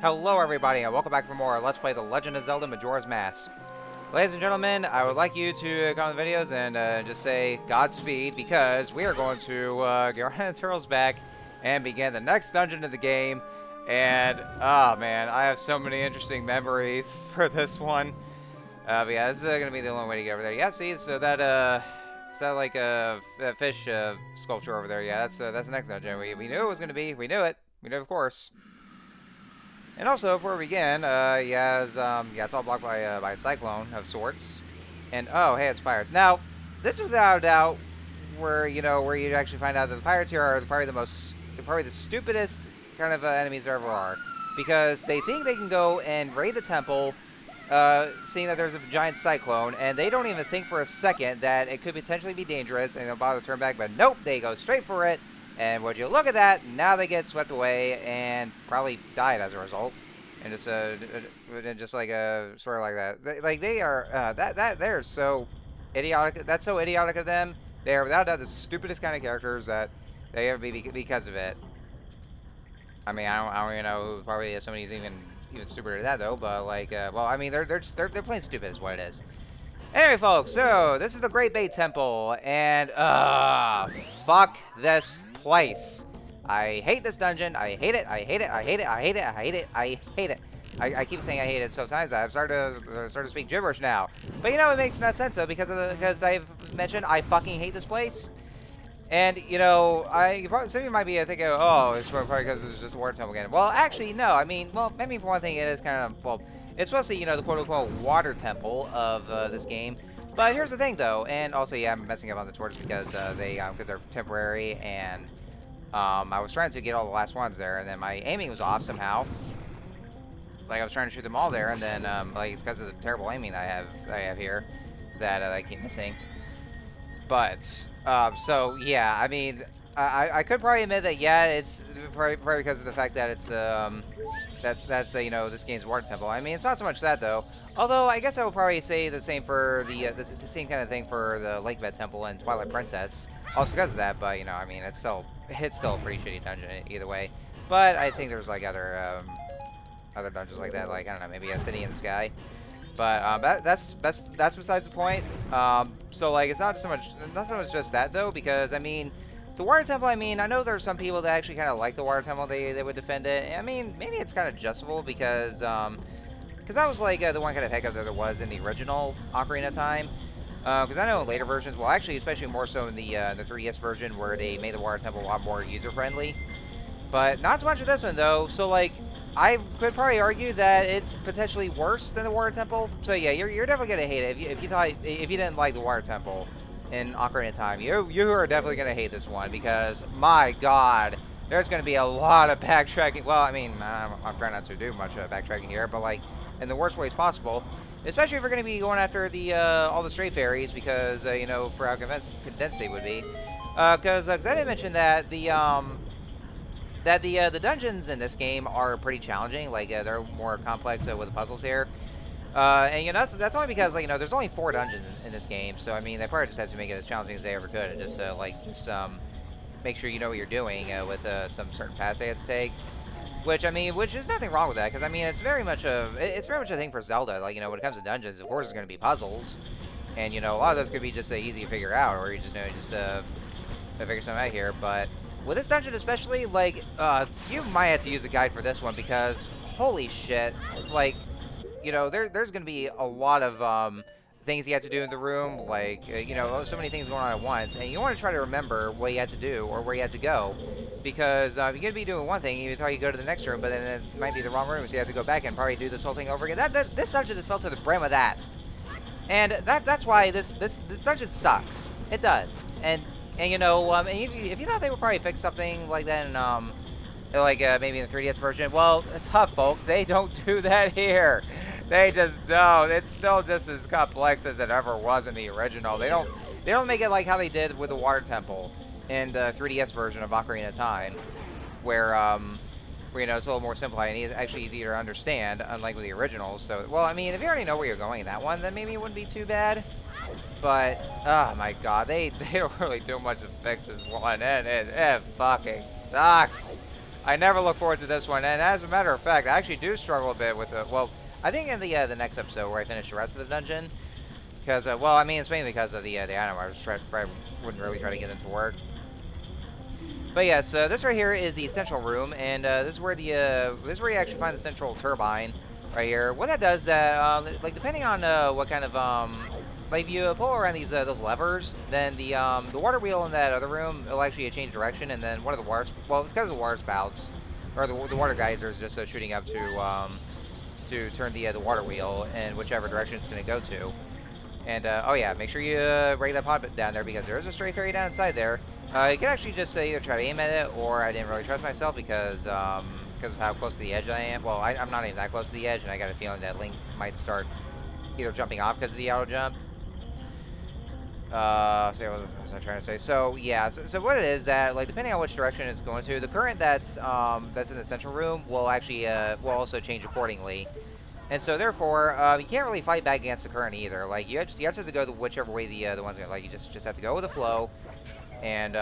Hello everybody and welcome back for more Let's Play The Legend of Zelda Majora's Mask. Ladies and gentlemen, I would like you to comment on the videos and just say Godspeed because we are going to get our turtles back and begin the next dungeon of the game. And, oh man, I have so many interesting memories for this one. But yeah, this is going to be the only way to get over there. Yeah, see, so that, is that like a fish sculpture over there? Yeah, that's the next dungeon. We knew it was going to be. We knew it. We knew, of course. And also, before we begin, yeah, it's all blocked by a cyclone of sorts. And oh, hey, it's pirates. Now, this is without a doubt where you actually find out that the pirates here are probably the stupidest kind of enemies there ever are, because they think they can go and raid the temple, seeing that there's a giant cyclone, and they don't even think for a second that it could potentially be dangerous, and they'll bother to turn back. But nope, they go straight for it. And would you look at that, now they get swept away and probably died as a result. And just like sort of like that. Like they are, they're so idiotic. That's so idiotic of them. They are without doubt the stupidest kind of characters that they ever be because of it. I mean, I don't even know who probably somebody's even stupider than that though. But like, well, I mean, they're plain stupid is what it is. Anyway, folks, so this is the Great Bay Temple, and fuck this place. I hate this dungeon. I hate it. I hate it. I hate it. I hate it. I hate it. I hate it. I keep saying I hate it so times I've started to speak gibberish now. But you know, it makes no sense though because I've mentioned I fucking hate this place. And you know, some of you might be thinking, oh, it's probably because it's just a water temple again. Well, actually, no. I mean, well, maybe for one thing, it is kind of well. It's supposed to be, the quote-unquote water temple of this game. But here's the thing, though, and also, yeah, I'm messing up on the torches because they're temporary, and I was trying to get all the last ones there, and then my aiming was off somehow. Like I was trying to shoot them all there, and then like it's because of the terrible aiming I have here that I keep missing. But so yeah, I mean, I could probably admit that yeah, it's probably because of the fact that it's that's this game's water temple. I mean, it's not so much that though. Although I guess I would probably say the same for the same kind of thing for the Lake Bed Temple and Twilight Princess. Also because of that, but I mean, it's still a pretty shitty dungeon either way. But I think there's like other dungeons like that, like I don't know, maybe a city in the sky. But that's besides the point. So like it's not so much just that though, because I mean. The Water Temple, I mean, I know there are some people that actually kind of like the Water Temple. They would defend it. I mean, maybe it's kind of justifiable because that was like the one kind of hiccup that there was in the original Ocarina of Time. Because I know in later versions, well, actually, especially more so in the 3DS version, where they made the Water Temple a lot more user-friendly. But not so much with this one, though. So, like, I could probably argue that it's potentially worse than the Water Temple. So, yeah, you're definitely going to hate it. If you didn't like the Water Temple in Ocarina of Time, you are definitely going to hate this one because, my god, there's going to be a lot of backtracking. Well, I mean, I'm trying not to do much backtracking here, but, like, in the worst ways possible. Especially if you're going to be going after the all the stray fairies because, for how condensed they would be. Because I didn't mention that the dungeons in this game are pretty challenging. Like, they're more complex with the puzzles here. And that's only because there's only 4 dungeons in this game, so I mean they probably just had to make it as challenging as they ever could, and just make sure you know what you're doing with some certain paths they had to take. Which is nothing wrong with that, because I mean it's very much a thing for Zelda. Like when it comes to dungeons, of course there's going to be puzzles, and a lot of those could be just easy to figure out, or you just figure something out here. But with this dungeon especially, like you might have to use a guide for this one because holy shit, like. There's going to be a lot of things you have to do in the room, like, so many things going on at once, and you want to try to remember what you had to do or where you had to go, because you're going to be doing one thing, you thought you go to the next room, but then it might be the wrong room, so you have to go back and probably do this whole thing over again. This dungeon is filled to the brim of that, and that's why this dungeon sucks. It does, and if you thought they would probably fix something like that in, maybe in the 3DS version, well, it's tough, folks. They don't do that here. They just don't. It's still just as complex as it ever was in the original. They don't make it like how they did with the Water Temple in the 3DS version of Ocarina of Time, where it's a little more simplified and it's actually easier to understand, unlike with the originals. So, well, I mean, if you already know where you're going in that one, then maybe it wouldn't be too bad. But, oh my god, they don't really do much to fix this one, and it fucking sucks. I never look forward to this one. And as a matter of fact, I actually do struggle a bit with it. Well, I think in the next episode where I finish the rest of the dungeon, because well, I mean, it's mainly because of the item. I wouldn't really try to get into work. But yes, this right here is the central room, and this is where you actually find the central turbine right here. What that does, like depending on what kind of like if you pull around these those levers, then the water wheel in that other room will actually change direction, and then one of the water, well, it's because of the water spouts or the water geysers just shooting up to turn the water wheel in whichever direction it's going to go to. And oh yeah, make sure you break that pot down there because there is a stray fairy down inside there. You can actually just either try to aim at it, or I didn't really trust myself because of how close to the edge I am. Well, I'm not even that close to the edge, and I got a feeling that Link might start either jumping off because of the auto jump. So what was I trying to say? So yeah, so what it is that, like, depending on which direction it's going to, the current that's in the central room will actually will also change accordingly. And so therefore, you can't really fight back against the current either. Like you just have to go whichever way the one's going. Like you just have to go with the flow. And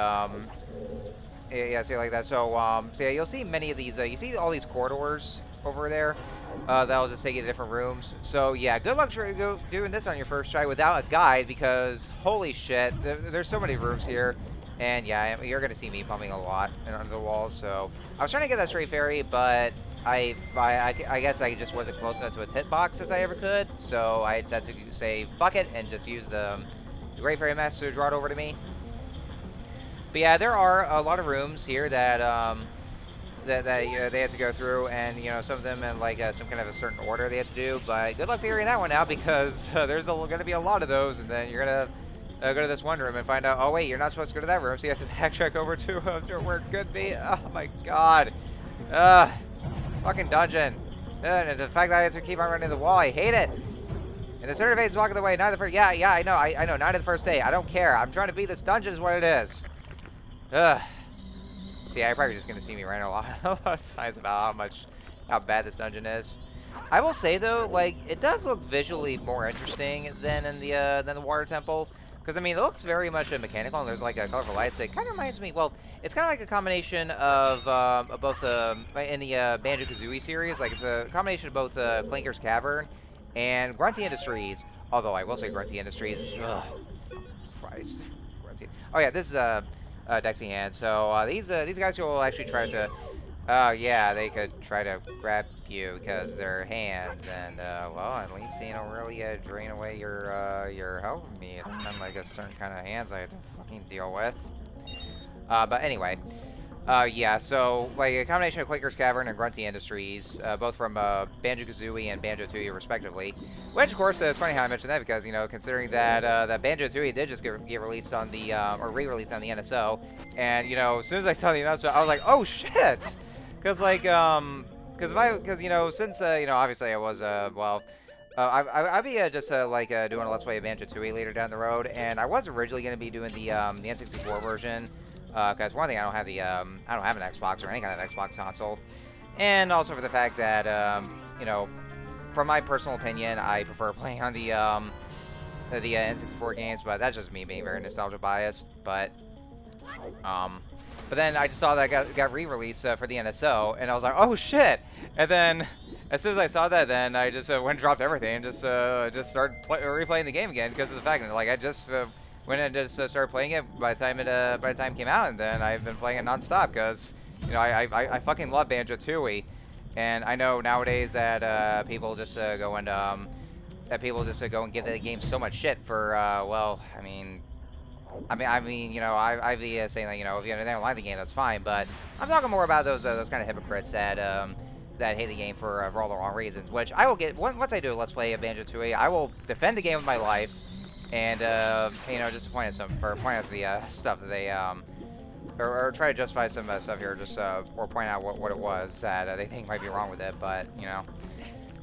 yeah, see, like that. So so yeah, you'll see many of these. You see all these corridors over there. That'll just take you to different rooms. So yeah, good luck doing this on your first try without a guide, because holy shit, there's so many rooms here. And yeah, you're gonna see me bumping a lot under the walls. So I was trying to get that stray fairy, but I guess I just wasn't close enough to its hitbox as I ever could. So I decided to say fuck it and just use the Great Fairy Master to draw it over to me. But yeah, there are a lot of rooms here that they have to go through, and you know, some of them in like some kind of a certain order they have to do. But good luck figuring that one out, because there's going to be a lot of those, and then you're gonna go to this one room and find out, oh wait, you're not supposed to go to that room, so you have to backtrack over to where it could be. Oh my god, this fucking dungeon, and the fact that I have to keep on running the wall, I hate it. And the certificate is walking the way. Not the first. Yeah, I know. Not the first day. I don't care. I'm trying to beat this dungeon, is what it is. Ugh. See, you're probably just gonna see me rant a lot of times about how bad this dungeon is. I will say though, like, it does look visually more interesting than in the water temple, because I mean, it looks very much mechanical, and there's like a colorful lights. It kind of reminds me. Well, it's kind of like a combination of both in the Banjo-Kazooie series. Like, it's a combination of both Clinker's Cavern and Grunty Industries. Although I will say Grunty Industries. Ugh, Christ, Grunty. Oh yeah, this is Dexy Hand. So these guys will actually try to, yeah, they could try to grab you because they're hands, and well, at least they don't really drain away your health from me. It's not like a certain kind of hands I have to fucking deal with. But anyway, yeah. So like a combination of Clinker's Cavern and Grunty Industries, both from Banjo-Kazooie and Banjo-Tooie respectively. Which, of course, it's funny how I mentioned that, because, you know, considering that that Banjo-Tooie did just get released on the or re-released on the NSO, and you know, as soon as I saw the announcement, I was like, oh shit, because like because you know, since you know, obviously I was well. I'll be just like doing a Let's Play of Banjo-Tooie later down the road, and I was originally going to be doing the N64 version, because one thing, I don't have an Xbox or any kind of Xbox console, and also for the fact that you know, from my personal opinion, I prefer playing on the N64 games, but that's just me being very nostalgia biased. But then I just saw that got re-released for the NSO, and I was like, oh shit! And then as soon as I saw that, then I just went and dropped everything and just started replaying the game again, because of the fact that, like, I just went and just started playing it by the time it came out, and then I've been playing it nonstop because, you know, I fucking love Banjo-Tooie, and I know nowadays that people just go and give the game so much shit for well, I mean, you know, I'd be saying that, you know, if they don't like the game, that's fine. But I'm talking more about those kind of hypocrites that hate the game for all the wrong reasons. Which I will get once I do a Let's Play of Banjo-Tooie. I will defend the game with my life, and you know, just point out the stuff that they or try to justify some stuff here, just or point out what it was that they think might be wrong with it. But you know,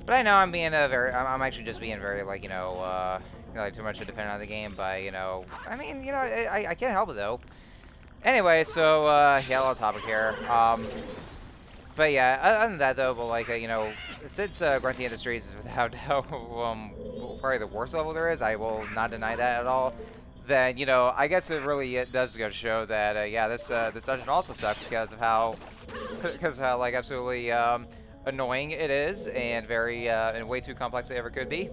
I know I'm being I'm actually just being very, like, you know, like too much to defend on the game, but you know, I mean, you know, I can't help it though. Anyway, so yeah, a lot of topic here. But yeah, other than that though, but like you know, since Grunty Industries is without doubt probably the worst level there is, I will not deny that at all. then you know, I guess it really does go to show that yeah, this dungeon also sucks because of how like absolutely annoying it is and very and way too complex it ever could be.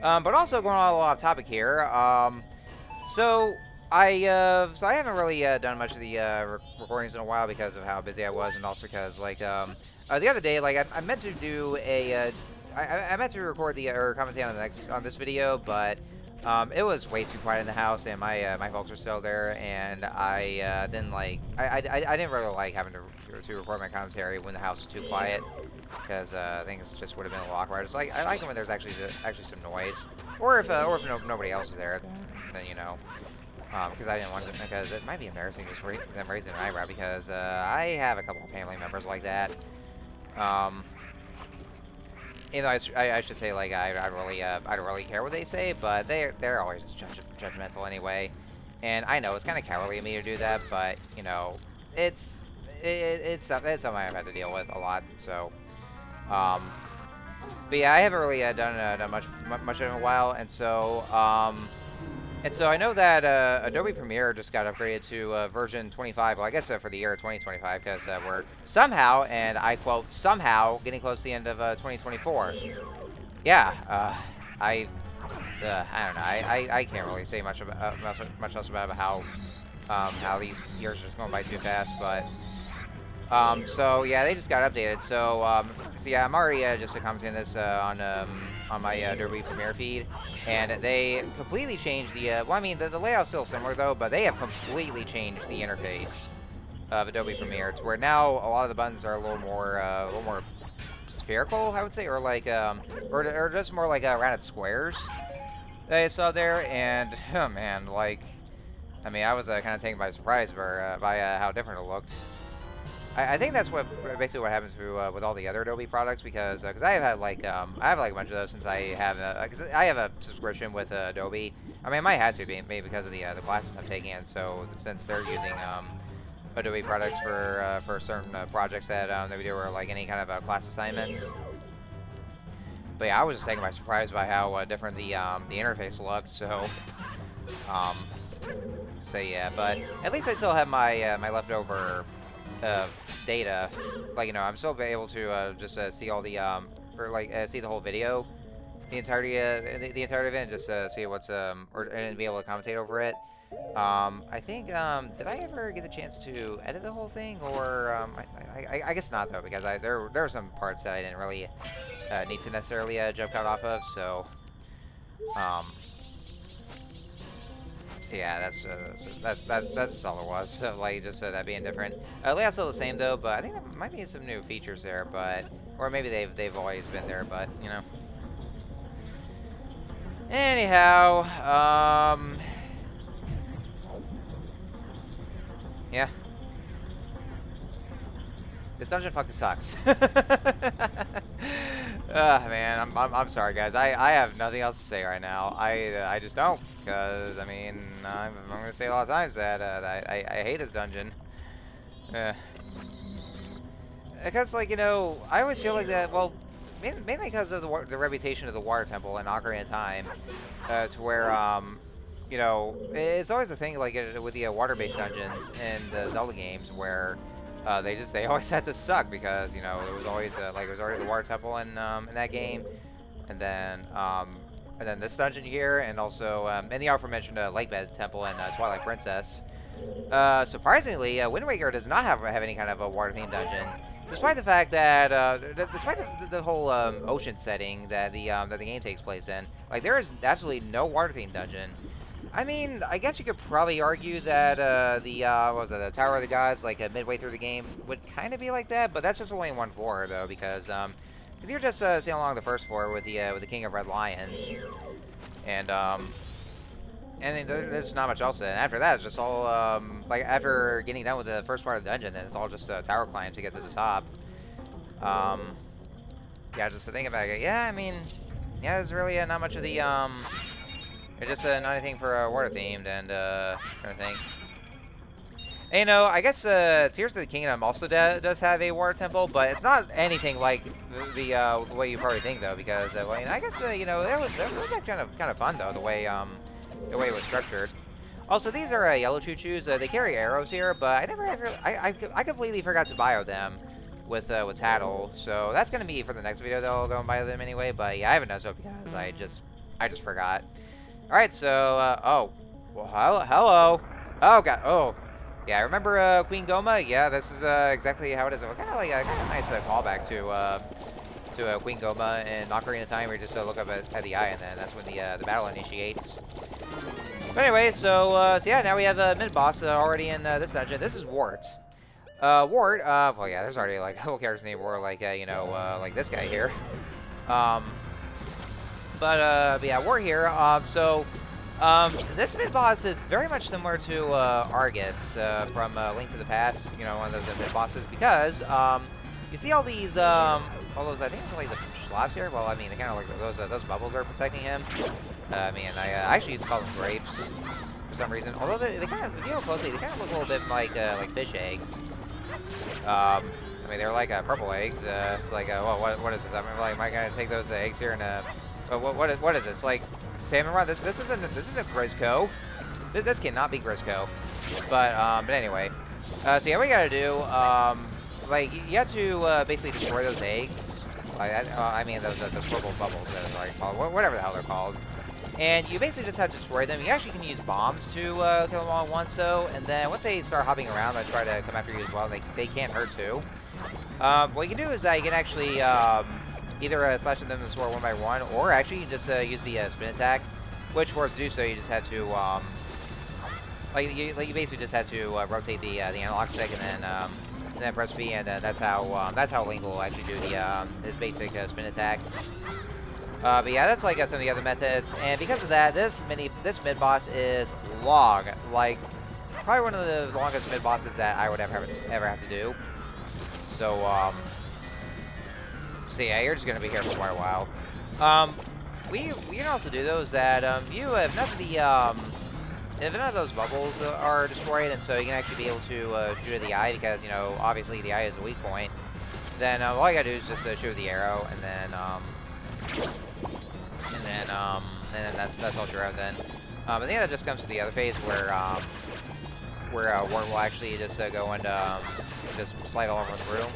But also going on a lot of topic here. So I haven't really done much of the recordings in a while because of how busy I was, and also because like the other day, like I meant to do a I meant to record the or commentate on this video, but it was way too quiet in the house, and my folks were still there, and I didn't like I didn't really like having to record my commentary when the house was too quiet, because things just would have been a little awkward. It's like I like it when there's actually some noise, or if nobody else is there, then you know. Because I didn't want to, because it might be embarrassing just them raising an eyebrow, because I have a couple of family members like that. You know, I should say, like, I don't really care what they say, but they're always judgmental anyway. And I know it's kind of cowardly of me to do that, but you know, it's something I've had to deal with a lot. So, but yeah, I haven't really done much in a while, and so I know that Adobe Premiere just got upgraded to version 25. Well, I guess for the year 2025, because we're somehow, and I quote, somehow getting close to the end of 2024. Yeah, I don't know. I can't really say much else about how these years are just going by too fast, but. So yeah, they just got updated. So yeah, I'm already just commenting this on my Adobe Premiere feed, and they completely changed the. Well, I mean, the layout's still similar though, but they have completely changed the interface of Adobe Premiere to where now a lot of the buttons are a little more spherical, I would say, or like or just more like rounded squares that I saw there, and oh man, like, I mean, I was kind of taken by surprise by how different it looked. I think that's basically what happens with all the other Adobe products, because I have had like I have like a bunch of those since I have because I have a subscription with Adobe. I mean, I might have to be maybe because of the classes I'm taking, and so since they're using Adobe products for certain projects that they do, or like any kind of class assignments. But yeah, I was just taken by surprise by how different the interface looked. So yeah, but at least I still have my my leftover data. Like, you know, I'm still able to just see all the or like see the whole video, the entirety the entirety of it, and just see what's and be able to commentate over it. I think did I ever get the chance to edit the whole thing, or I guess not though, because there were some parts that I didn't really need to necessarily jump out off of. So so yeah, that's just all it was. So, like, just that being different. Layout's still the same though, but I think there might be some new features there, but or maybe they've always been there, but you know. Anyhow, yeah. This dungeon fucking sucks. Man, I'm sorry, guys. I have nothing else to say right now. I just don't, because I mean I'm gonna say a lot of times that I hate this dungeon. Because, like, you know, I always feel like that. Well, mainly because of the reputation of the Water Temple in Ocarina of Time, to where you know, it's always the thing, like with the water-based dungeons in the Zelda games, where they always had to suck, because you know, there was always like there was already the Water Temple in that game, and then this dungeon here, and also and the aforementioned Lakebed Temple in Twilight Princess. Surprisingly, Wind Waker does not have any kind of a water-themed dungeon, despite the fact that despite the whole ocean setting that the game takes place in. Like, there is absolutely no water-themed dungeon. I mean, I guess you could probably argue that what was it, the Tower of the Gods, like midway through the game, would kind of be like that, but that's just only one floor though, because you're just sailing along the first floor with the King of Red Lions, and then there's not much else. And after that, it's just all like after getting done with the first part of the dungeon, then it's all just a tower climb to get to the top. Yeah, just to think about it. Yeah, I mean, yeah, there's really not much of the it's just not anything for water themed, and trying to think. And, you know, I guess Tears of the Kingdom also does have a water temple, but it's not anything like the way you probably think though, because well, you know, I guess you know it was like kind of fun though the way it was structured. Also, these are yellow choo-choos. They carry arrows here, but I never ever I completely forgot to bio them with Tattle, so that's gonna be for the next video that I'll go and bio them anyway. But yeah, I haven't done so because I just forgot. All right, so oh, well, hello. Oh god, oh. Yeah, I remember Queen Goma. Yeah, this is exactly how it is. Kind of like a kind of nice callback to Queen Goma in Ocarina of Time, where you just look up at the eye, and then that's when the battle initiates. But anyway, so yeah, now we have a mid boss already in this dungeon. This is Wart. Wart. Well, yeah, there's already like a whole character's name Wart, like you know, like this guy here. But yeah, Wart here. This mid-boss is very much similar to Argus from Link to the Past, you know, one of those mid-bosses, because you see all those, I think they're like the schlaffs here. Well, I mean, they kind of like those bubbles are protecting him. I mean, I actually used to call them grapes for some reason. Although they kind of, if you look closely, they kind of look a little bit like fish eggs. I mean, they're like purple eggs. It's like, well, what is this? I mean, like, am I gonna take those eggs here and what is this? Like salmon rod? This isn't Grisco. This cannot be Grisco. But anyway. So yeah, what you gotta do, like you have to basically destroy those eggs. Like I mean those purple bubbles that are called, whatever the hell they're called. And you basically just have to destroy them. You actually can use bombs to kill them all at once, and then once they start hopping around, they try to come after you as well. They can't hurt too. What you can do is that you can actually either slash them in the sword one by one, or actually you just use the spin attack. Which, for us to do so, you just had to like you basically just had to rotate the analog stick and then press B, and that's how Link will actually do the his basic spin attack. But yeah, that's like some of the other methods, and because of that, this mid boss is long, like probably one of the longest mid bosses that I would ever have to do. So so yeah, you're just gonna be here for quite a while. We can also do those that if none of those bubbles are destroyed, and so you can actually be able to shoot at the eye, because you know obviously the eye is a weak point. Then all you gotta do is just shoot with the arrow, and then that's all you have then. I think that just comes to the other phase where Wart will actually just go and just slide all over the room.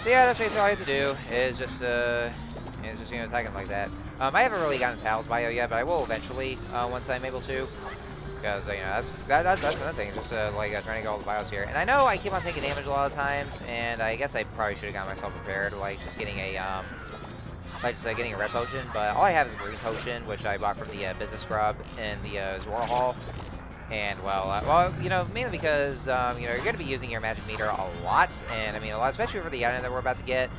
So yeah, that's basically all you have to do is just you know, attack him like that. I haven't really gotten Tal's bio yet, but I will eventually once I'm able to, because you know that's another thing, just like trying to get all the bios here. And I know I keep on taking damage a lot of times, and I guess I probably should have got myself prepared, like just getting a getting a red potion. But all I have is a green potion, which I bought from the business scrub in the Zora Hall. And well, you know, mainly because you know, you're going to be using your magic meter a lot, and I mean a lot, especially for the item that we're about to get.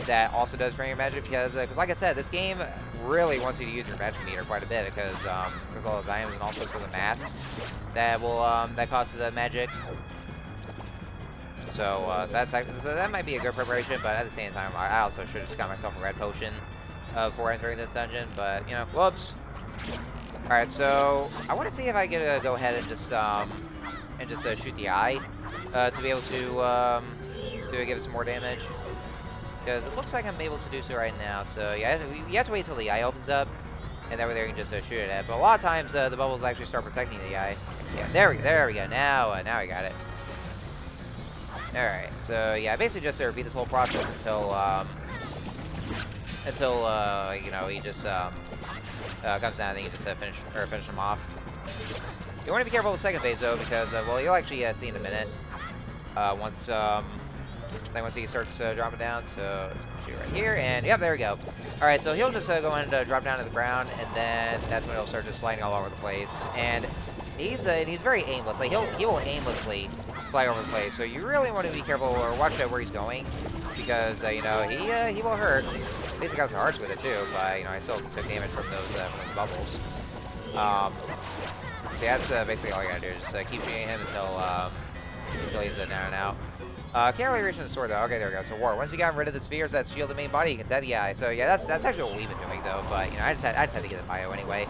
That also does drain your magic, because like I said, this game really wants you to use your magic meter quite a bit, because all those items and also some of the masks that will that cost the magic. So that might be a good preparation, but at the same time, I also should have just got myself a red potion before entering this dungeon. But you know, whoops. All right, so I want to see if I can go ahead and just shoot the eye to be able to give it some more damage, because it looks like I'm able to do so right now. So yeah, you have to wait until the eye opens up, and that way there you can just shoot it at. But a lot of times the bubbles actually start protecting the eye. Yeah, there we go. Now I got it. All right, so yeah, I basically just repeat this whole process until you know, he just comes down, and then you just finish him off. You want to be careful of the second phase though, because well, you'll actually see in a minute once he starts dropping down. So let's shoot right here, and yep, there we go. All right, so he'll just go and drop down to the ground, and then that's when he'll start just sliding all over the place. And he's very aimless. Like he will aimlessly slide over the place. So you really want to be careful or watch out where he's going, because you know, he will hurt. Basically got some hearts with it too, but you know, I still took damage from those bubbles. So yeah, that's basically all you gotta do. Just keep shooting him until he's down and out. Can't really reach the sword though. Okay, there we go. So Wart, once you got rid of the spheres that shield the main body, you can set the eye. So yeah, that's actually what we've been doing though. But you know, I just had to get the bio anyway.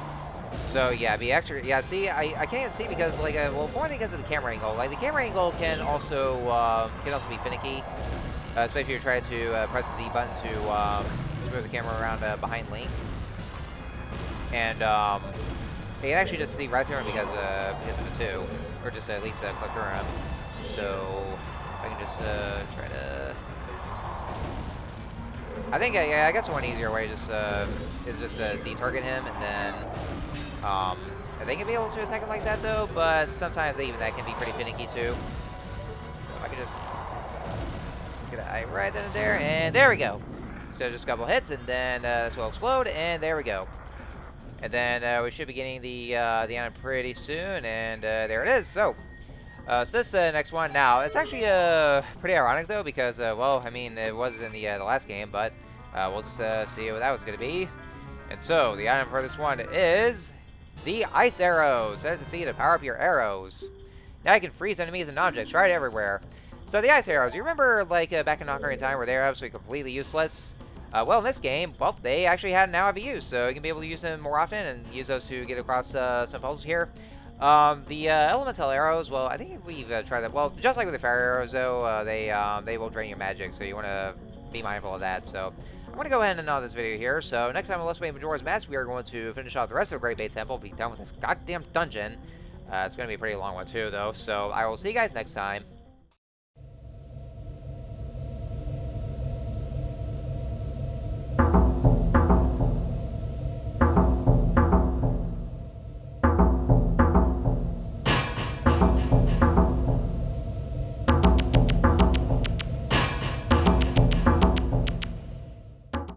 So yeah, be extra. Yeah, see, I can't even see because like, well, for one thing, because of the camera angle. Like the camera angle can also be finicky, especially if you're trying to press the Z button to move the camera around behind Link. And you can actually just see right through him because of it too, or just at least click through him. So if I can just try to. I think yeah, I guess one easier way is just Z target him, and then they can be able to attack him like that though, but sometimes even that can be pretty finicky too. So if I can just let's get an eye right then and there, and there we go. So just a couple hits, and then this will explode, and there we go. And then we should be getting the item pretty soon, and there it is. So this next one now, it's actually pretty ironic though, because well, I mean, it was in the last game, but we'll just see what that was going to be. And so the item for this one is the ice arrows. Set to see to power up your arrows. Now you can freeze enemies and objects right everywhere. So the ice arrows, you remember like back in Ocarina of Time where they were absolutely completely useless? Well, in this game, well, they actually now have a use, so you can be able to use them more often and use those to get across some puzzles here. The elemental arrows, well, I think we've tried that. Well, just like with the fire arrows, though, they will drain your magic, so you want to be mindful of that. So I'm going to go ahead and end this video here. So next time on Let's Play Majora's Mask, we are going to finish off the rest of the Great Bay Temple, be done with this goddamn dungeon. It's going to be a pretty long one, too, though. So I will see you guys next time.